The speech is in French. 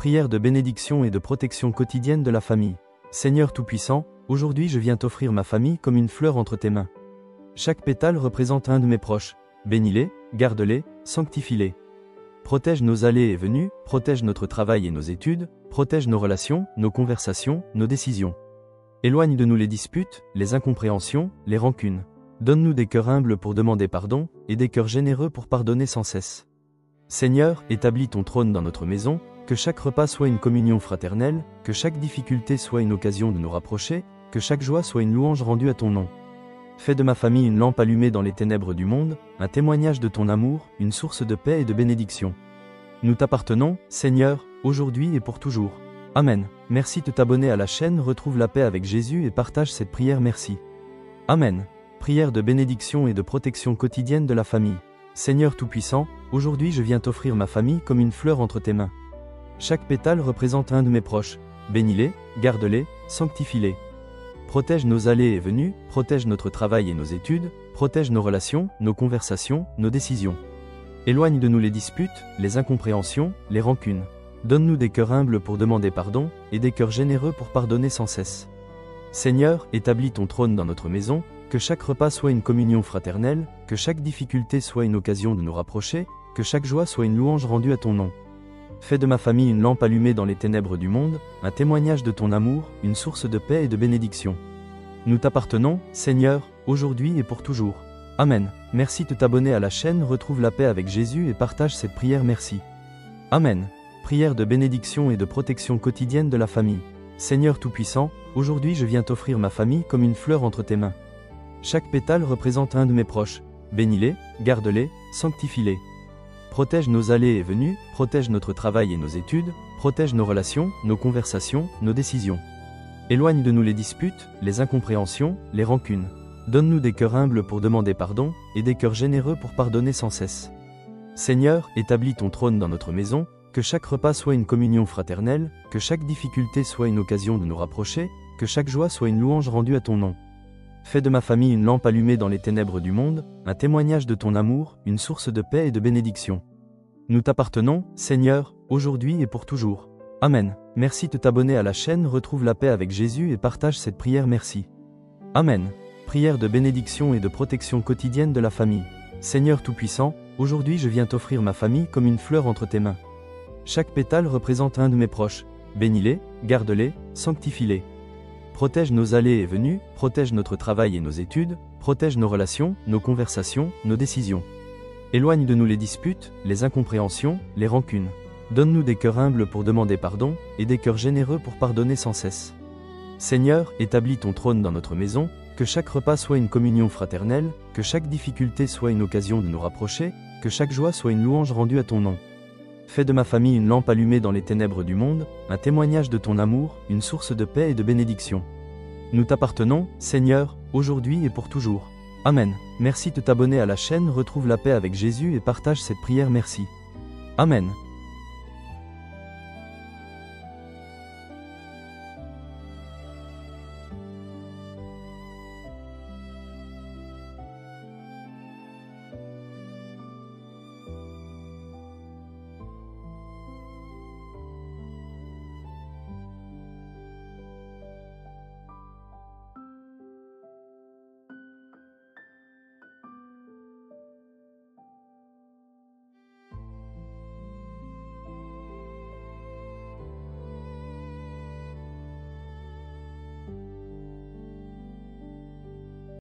Prière de bénédiction et de protection quotidienne de la famille. Seigneur Tout-Puissant, aujourd'hui je viens t'offrir ma famille comme une fleur entre tes mains. Chaque pétale représente un de mes proches. Bénis-les, garde-les, sanctifie-les. Protège nos allées et venues, protège notre travail et nos études, protège nos relations, nos conversations, nos décisions. Éloigne de nous les disputes, les incompréhensions, les rancunes. Donne-nous des cœurs humbles pour demander pardon, et des cœurs généreux pour pardonner sans cesse. Seigneur, établis ton trône dans notre maison, que chaque repas soit une communion fraternelle, que chaque difficulté soit une occasion de nous rapprocher, que chaque joie soit une louange rendue à ton nom. Fais de ma famille une lampe allumée dans les ténèbres du monde, un témoignage de ton amour, une source de paix et de bénédiction. Nous t'appartenons, Seigneur, aujourd'hui et pour toujours. Amen. Merci de t'abonner à la chaîne, retrouve la paix avec Jésus et partage cette prière merci. Amen. Prière de bénédiction et de protection quotidienne de la famille. Seigneur Tout-Puissant, aujourd'hui je viens t'offrir ma famille comme une fleur entre tes mains. Chaque pétale représente un de mes proches. Bénis-les, garde-les, sanctifie-les. Protège nos allées et venues, protège notre travail et nos études, protège nos relations, nos conversations, nos décisions. Éloigne de nous les disputes, les incompréhensions, les rancunes. Donne-nous des cœurs humbles pour demander pardon, et des cœurs généreux pour pardonner sans cesse. Seigneur, établis ton trône dans notre maison, que chaque repas soit une communion fraternelle, que chaque difficulté soit une occasion de nous rapprocher, que chaque joie soit une louange rendue à ton nom. Fais de ma famille une lampe allumée dans les ténèbres du monde, un témoignage de ton amour, une source de paix et de bénédiction. Nous t'appartenons, Seigneur, aujourd'hui et pour toujours. Amen. Merci de t'abonner à la chaîne, retrouve la paix avec Jésus et partage cette prière merci. Amen. Prière de bénédiction et de protection quotidienne de la famille. Seigneur Tout-Puissant, aujourd'hui je viens t'offrir ma famille comme une fleur entre tes mains. Chaque pétale représente un de mes proches. Bénis-les, garde-les, sanctifie-les. Protège nos allées et venues, protège notre travail et nos études, protège nos relations, nos conversations, nos décisions. Éloigne de nous les disputes, les incompréhensions, les rancunes. Donne-nous des cœurs humbles pour demander pardon, et des cœurs généreux pour pardonner sans cesse. Seigneur, établis ton trône dans notre maison, que chaque repas soit une communion fraternelle, que chaque difficulté soit une occasion de nous rapprocher, que chaque joie soit une louange rendue à ton nom. Fais de ma famille une lampe allumée dans les ténèbres du monde, un témoignage de ton amour, une source de paix et de bénédiction. Nous t'appartenons, Seigneur, aujourd'hui et pour toujours. Amen. Merci de t'abonner à la chaîne, retrouve la paix avec Jésus et partage cette prière merci. Amen. Prière de bénédiction et de protection quotidienne de la famille. Seigneur Tout-Puissant, aujourd'hui je viens t'offrir ma famille comme une fleur entre tes mains. Chaque pétale représente un de mes proches. Bénis-les, garde-les, sanctifie-les. Protège nos allées et venues, protège notre travail et nos études, protège nos relations, nos conversations, nos décisions. Éloigne de nous les disputes, les incompréhensions, les rancunes. Donne-nous des cœurs humbles pour demander pardon, et des cœurs généreux pour pardonner sans cesse. Seigneur, établis ton trône dans notre maison, que chaque repas soit une communion fraternelle, que chaque difficulté soit une occasion de nous rapprocher, que chaque joie soit une louange rendue à ton nom. Fais de ma famille une lampe allumée dans les ténèbres du monde, un témoignage de ton amour, une source de paix et de bénédiction. Nous t'appartenons, Seigneur, aujourd'hui et pour toujours. Amen. Merci de t'abonner à la chaîne, retrouve la paix avec Jésus et partage cette prière merci. Amen.